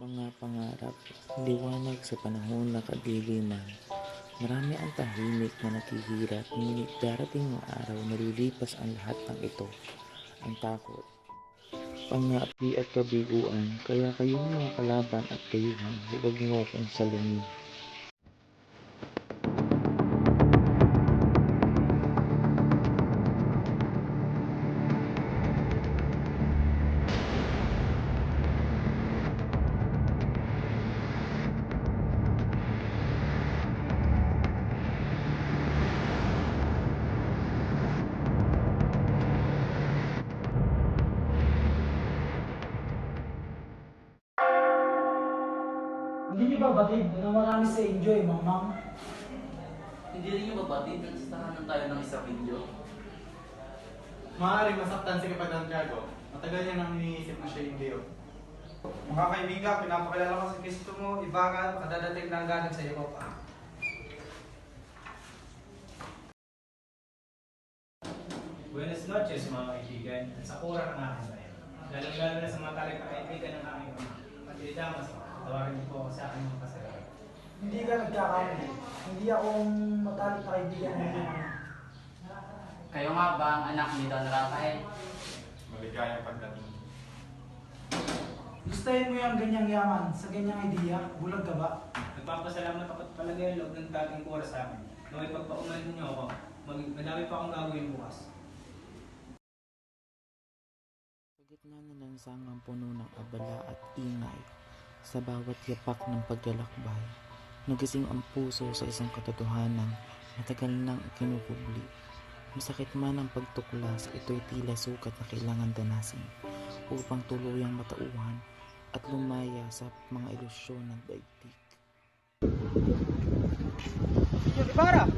Mga pangarap, liwanag sa panahon na kadiliman. Marami ang tahimik na naghihirap, ngunit darating ang araw na lilipas ang lahat ng ito. Ang takot, pangapi at kabiguan, kaya kayong mga kalaban at kayuhan, huwag niyo akong salungin. Hindi niyo ba batid na marami sa enjoy, mamang? Hindi rin yung babatid na listahan tayo ng isang video. Maaaring masaktan si Kapitan Tiago. Matagal niya nang iniisip na siya yung Leo. Mga kaibigan, pinapakilala ko sa Kristo mo, Ibagan, kadadating ng galing sa Europa. Buenas noches mga kaibigan at sa kura ng aking bayan. Lalong-lalo na sa mga talit na kaibigan ng aking ama. Pagkili Damas, tawarin niyo po ako sa aking mga kasalanan. Hindi ka nagkakamali. Hindi ako matalik na kaibigan ng iyong ama. Kayo nga ba ang anak ni Don Rafael? Maligayang pagdating. Gustahin mo yung ganyang yaman sa ganyang idea? Bulag ka ba? Nagpapasalamat ako at palagay ang loob ng dating kura sa akin. Nung ipagpaumanin niyo ako, madami pa akong gagawin bukas. Sa gitna na ng sangang puno ng abala at ingay, sa bawat yapak ng paglalakbay, nagising ang puso sa isang katotohanan matagal nang ikinukubli. Masakit man ang pagtuklas, ito'y tila sukat na kailangan danasin upang tuluyang matauhan at lumaya sa mga ilusyon ng daigdig. Senyor Ibarra!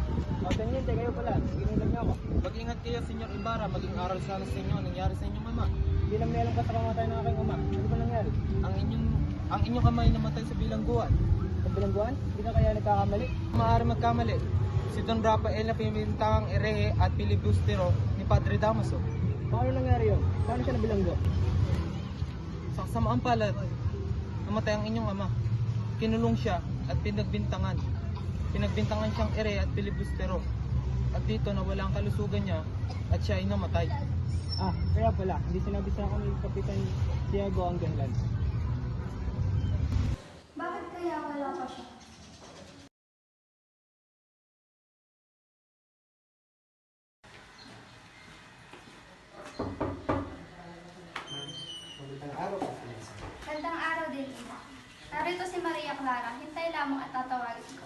O, tanyente, kayo pala. Ginulang niyo ako. Mag-ingat kayo, Senyor Ibarra. Maging aral sana sa inyo ang nangyari sa inyong ama. Hindi lang meron ka sa kamatay ng aking ama. Ano ba nangyari? Ang inyong kamay namatay sa bilangguan. Sa bilangguan? Hindi ka kaya nagkakamali? Maaari magkamali. Si Don Rafael na pimintang erehe at pilibustero ni Padre Damaso. Paano nangyari yun? Paano siya nabilanggo? Sa kasamaan pala, namatay ang inyong ama. Kinulong siya at pinagbintangan. Pinagbintangan siyang ere at pilibustero. At dito nawala ang kalusugan niya at siya ay namatay. Ah, kaya pala, hindi sinabi sa akin ni Kapitan Tiago ang dahilan. Bakit kaya wala pa siya? Gandang araw din, Ina. Narito si Maria Clara. Hintay lamang at tatawagin ko.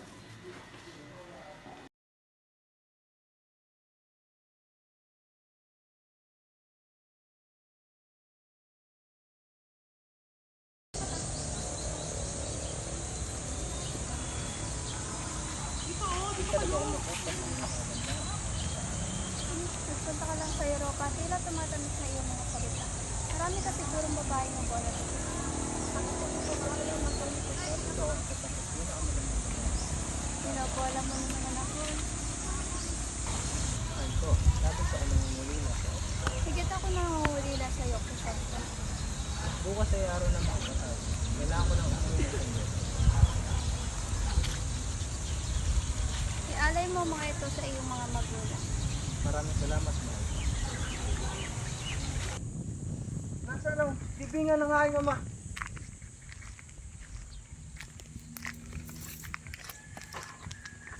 Nagpunta ka lang sa Europa, tila tumatamis na iyong mga salita. Marami ka sigurong babae ng bola dito. Pinabola mo naman ako. Ay ko, sabi sa akin nangungulila siya. Higit ako nangungulila sa iyo, Crisanta. Bukas ay araw na makapatay. Kailangan ko ng umuwi sa inyo. Ialay mo mga ito sa iyong mga magulang. Maraming salamat, mahal. Nasaan ang bibingan ng aking ama?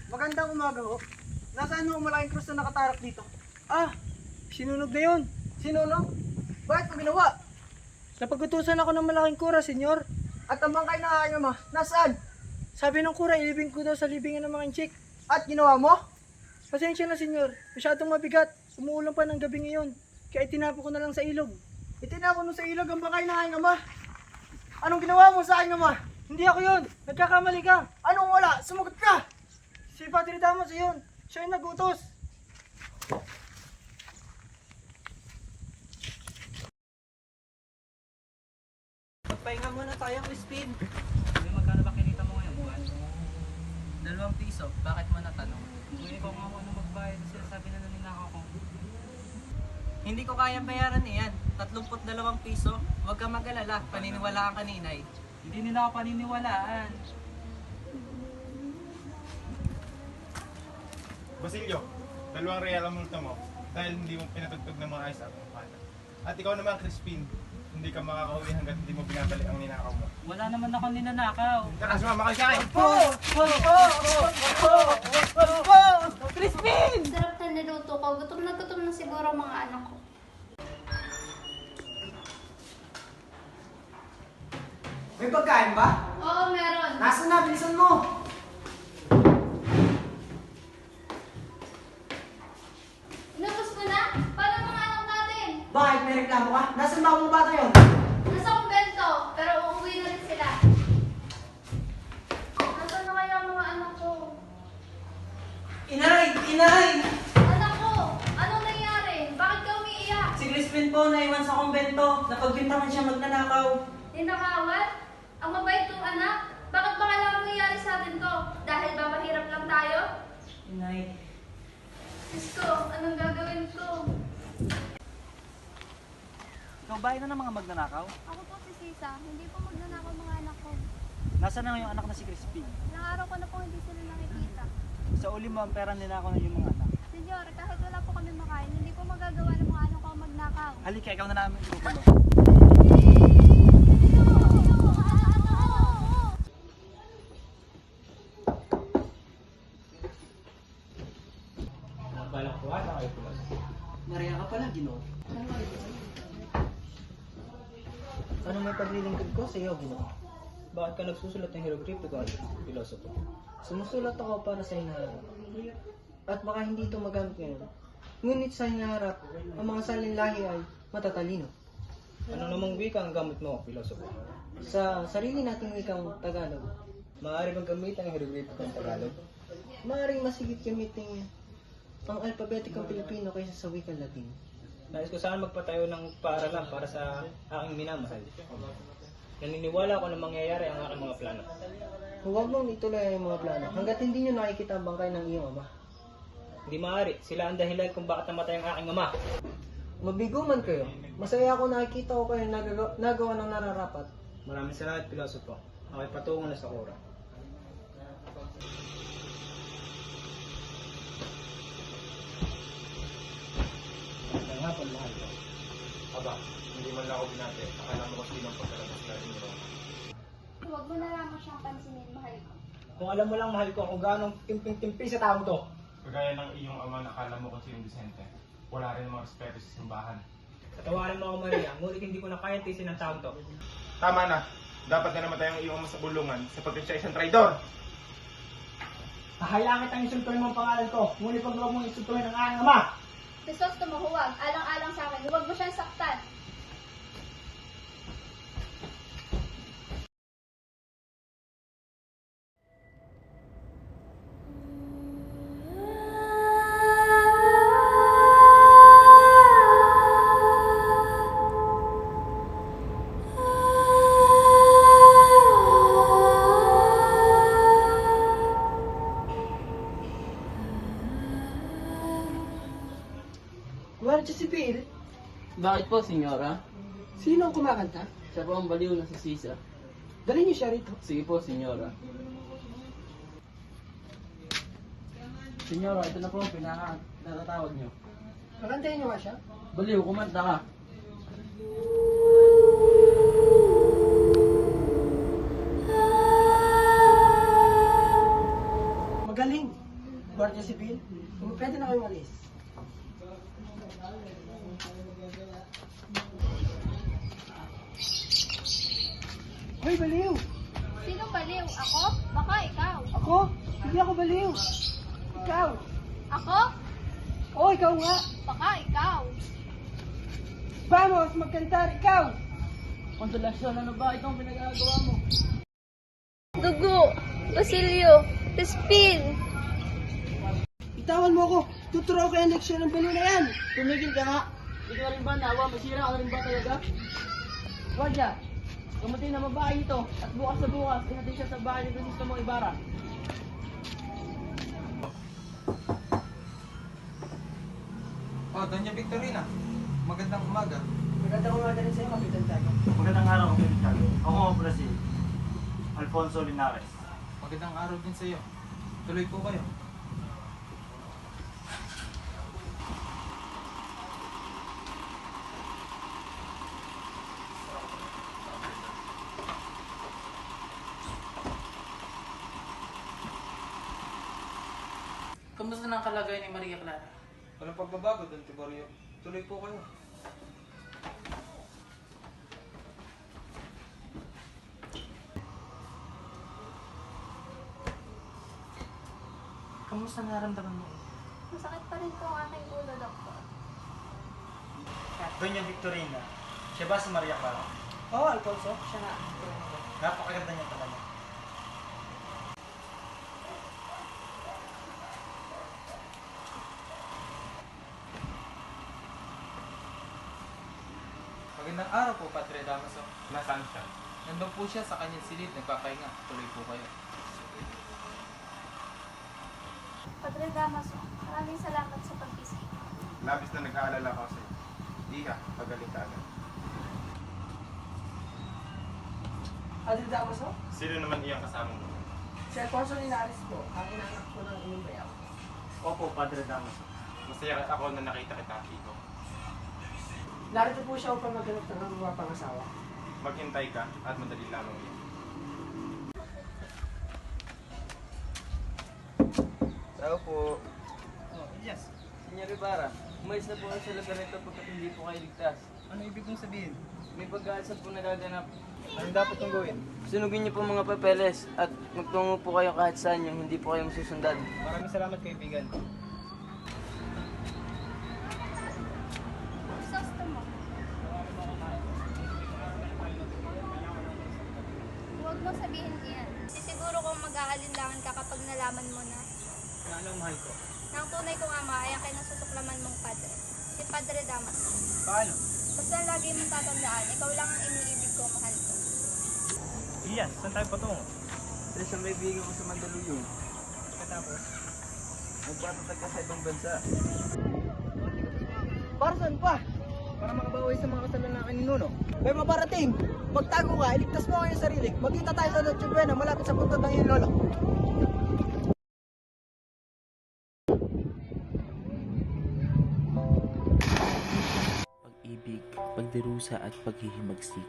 Magandang umaga ho. Nasaan ho ang malaking krus na nakatarak dito? Ah, sinunog na yun. Sinunog? Bakit mo ginawa? Napagutusan ako ng malaking kura, senyor. At ang bangkay ng aking ama, nasaan? Sabi ng kura, ilibing ko daw sa libingan ng mga inchik. At ginawa mo? Pasensya na, senyor. Masyadong mabigat. Umuulan pa ng gabi ngayon. Kaya itinapo ko na lang sa ilog. Itinapo mo sa ilog ang bangkay ng aking ama? Anong ginawa mo sa aking ama? Hindi ako yun. Nagkakamali ka. Anong wala? Sumagot ka. Si Padre Damas yun. Siya yung nagutos. Magpahinga muna tayo, Crispin. Magkano ba kinita mo ngayon, buwan? 2 piso. Bakit mo natanong? Kung ikaw nga ako nung magbayad, sinasabi na naninakaw ko. Hindi ko kaya bayaran iyan. 32 piso. Huwag ka mag-alala. Paniniwalaan ka ni Inay. Hindi nila ako paniniwalaan. Basilio, 2 real ang multa mo dahil hindi mo pinatugtog ng mga ayos at pangkala. At ikaw naman, Crispin, hindi ka makakauwi hanggat hindi mo binabalik ang ninakaw mo. Wala naman ako ninanakaw. Tara, sumama ka sa akin! Sarap na niluto ko. Gutom na siguro ang mga anak ko. May pagkain ba? Oo, meron. Nasaan na? Bilisan mo! Inubos mo na? Paano ang mga anak natin? Bakit may reklamo ka? Nasaan ba ang mga bata yun? Nasa kumbento, pero uuwi na rin sila. Nasaan na kaya ang mga anak ko? Inay! Inay! Anak ko, anong nangyari? Bakit ka umiiyak? Si Crispin po naiwan sa kumbento. Napagbintangan siya magnanakaw. Ninakawan? Ang mabait kong anak? Bakit ba kailangan nangyari sa atin to? Dahil ba mahirap lang tayo? Inay. Diyos ko, anong gagawin ko? Ikaw ba na ng mga magnanakaw? Ako po si Sisa, hindi po magnanakaw mga anak ko. Nasaan na yung anak na si Crispin? Ilang araw ko na po hindi sila nakikita. Sa uli mo ang pera ninakaw na yung mga anak. Senyor, kahit wala po kami makain, hindi po magagawa ng mga anak ko ang magnakaw. Halika, ikaw na namin itutulo. Balak ko ata kayo pula. Maria ka pala, Ginoo. Ano may paglilingkod ko sa iyo, Ginoo? Bakit ka nagsusulat ng hieroglyphical philosophy? Sumusulat ako para sa hinaharap. At baka hindi ito magamit ngayon. Ngunit sa hinaharap, ang mga saling lahi ay matatalino. Ano namang wika ang gamit mo, philosophy? Sa sarili nating wikang Tagalog. Maaari bang gamitin ang hieroglyphical Tagalog? Maaaring masigit gamitin ang alpabetikong Pilipino kaysa sa wikang Latin. Nais ko saan magpatayo ng paaralan para sa aking minamahal. Naniniwala ako na mangyayari ang aking mga plano. Huwag mong ituloy ang mga plano hanggat hindi nyo nakikita ang bangkay ng iyong ama. Hindi maaari. Sila ang dahilan kung bakit namatay ang aking ama. Mabigo man kayo. Masaya ako nakikita ko kayo nagawa ng nararapat. Maraming salamat, Pilosopo. Ako'y patungo na sa kura. Aba, hindi man lang ako binate. Akala mo kung sino ang pagkalabas natin mo. Huwag mo na lamang siyang pansinin, mahal ko. Kung alam mo lang, mahal ko, kung gaano timping-timpi sa taong to. Kagaya ng iyong ama, nakala mo kung sino Vicente. Wala rin mga respeto sa simbahan. Katawanan mo ako, Maria, ngunit hindi ko na kaya tisin ang taong to. Tama na. Dapat na namatay ang iyong ama sa bulungan sapagkat siya isang traidor. Hahayangit ang insultuhin mo ang pangalan ko, ngunit pag huwag mong insultuhin ang aking ama. Pisos, tumuhuwag. Alang-alang sa akin. Huwag mo siyang saktan. Guardia Civil? Bakit po, senyora? Sino ang kumakanta? Siya po ang baliw na si Sisa. Dali niyo siya rito. Sige po, senyora. Senyora, ito na po ang pinaka-natatawag niyo. Kakantayin niyo nga siya? Baliw, kumanta ka. Magaling. Guardia Civil? Pwede na kayo malis. Hoy, baliw! Sino baliw? Ako? Baka ikaw. Ako? Hindi ako baliw. Ikaw? Ako? Oo, ikaw nga. Baka ikaw. Vamos, magkantar, ikaw! Konsolasyon, ano ba itong pinagagawa mo? Dugo. Basilio. Crispin. Itawan mo ako. Tuturo ko yung leksyon ng baliw na yan. Tumigil ka nga. Hindi ka rin ba nawa? Masira ka rin ba talaga? Guardia, kamatay na babae ito at bukas sa bukas, ihatid siya sa bahay ni Francisco mo Ibarra. Oh, Doña Victorina. Magandang umaga. Maganda ko nga rin sa'yo, Kapitan Tiago. Magandang araw, Kapitan Tiago. Ako nga pala si Alfonso Linares. Magandang araw din sa iyo. Tuloy po kayo. Kamusta na ang kalagayan ni Maria Clara? Walang pagbabago, Don Tiborio. Tuloy po kayo. Kamusta naramdaman mo? Masakit pa rin po ang aking ulo, doktor. Doña Victorina. Siya ba si Maria Clara? Oo, Alfonso. Siya nga. Napakaganda niya talaga. Magandang araw po, Padre Damaso. Nasaan siya? Nandun po siya sa kanyang silid, nagpapahinga. Tuloy po kayo. Padre Damaso, maraming salamat sa pagbisita. Labis na nag-aalala ko sa'yo. Iha, pagaling ka agad. Padre Damaso? Sino naman iyang kasama mo? Si Alfonso Linares po, ang inanak po ng inyong bayaw. Opo, Padre Damaso. Masaya ako na nakita kita, Iko. Narito po siya upang maghanap ng mga pangasawa. Maghintay ka at madali lamang yan. Tao po. Oh, yes. Senyor Ibarra, umalis na po kayo sa lugar nito pagkat hindi po kayo ligtas. Ano ibig mong sabihin? May pag-aalsa po nagaganap. Ano dapat kong gawin? Sunugin niyo po mga papeles at magtungo po kayo kahit saan yung hindi po kayo masusundan. Maraming salamat, kaibigan. Gusto mo? Huwag mo sabihin iyan. Siguro kung mag-aalinlangan ka kapag nalaman mo na Ano, mahal ko? na ang tunay kong ama ay ang kinasusuklaman mong padre, si Padre Damas. Paano? Basta lagi mong tatandaan, ikaw lang ang iniibig ko, mahal ko. Yes, saan tayo patungo? Sa isang kaibigan ko sa Mandaluyong, Katapos? magpatatag ka sa ibang bansa. Para saan pa? Para makabawi sa mga kasalanan ni Nuno. May maparating! Magtago ka, iligtas mo ang iyong sarili. Magkita tayo sa Noche Buena, malapit sa puntod ng iyong lolo. Pag-ibig, pagdirusa at paghihimagsik,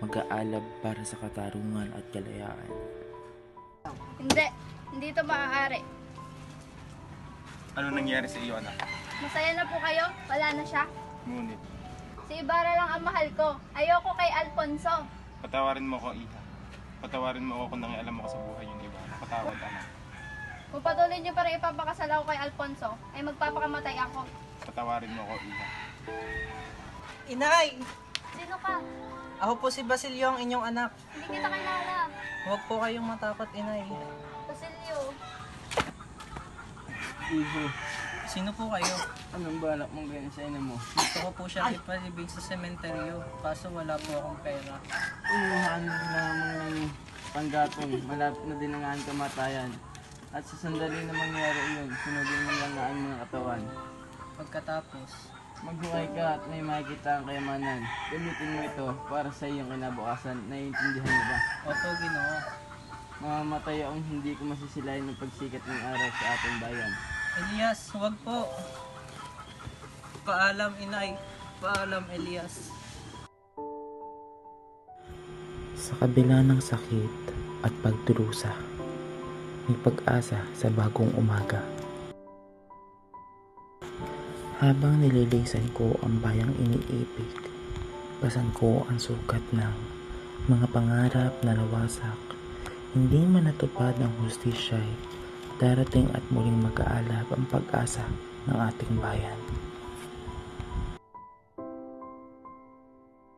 mag-aalab para sa katarungan at kalayaan. Hindi ito maaari. Ano nangyari sa iyo, anak? Masaya na po kayo? Wala na siya? Ngunit, Si Ibarra lang ang mahal ko. Ayoko kay Alfonso. patawarin mo ako, Iha. Patawarin mo ako kung nangialam ako sa buhay yung iba. Patawad, anak. Kung patuloy niyo pa rin ipapakasal ako kay Alfonso, ay magpapakamatay ako. Patawarin mo ako, Iha. Inay! Sino ka? Ako po si Basilio, ang inyong anak. Hindi kita kilala. Huwag po kayong matakot, Inay. Basilio. Iho, Sino po kayo? anong balak mong ganyan sa ina mo? Gusto ko po siya ipalibing sa sementeryo, kaso wala po akong pera. Umuhaan naman ng panggatong, malapit na din ang kamatayan. At sa sandali na mangyari iyon, sunugin mo lang ang mga katawan. Pagkatapos, Maghuway ka at may makikita ang kayamanan. Gamitin mo ito para sa iyong kinabukasan. Naiintindihan mo ba? opo, Ginoo. Mamamatay akong hindi ko masisilayan ng pagsikat ng araw sa ating bayan. Elias, huwag po. Paalam, Inay. Paalam, Elias. Sa kabila ng sakit at pagdurusa, may pag-asa sa bagong umaga. Habang nililisan ko ang bayang iniibig, basan ko ang sukat ng mga pangarap na nawasak. Hindi man natupad ang hustisya'y darating at muling mag-aalab ang pag-asa ng ating bayan.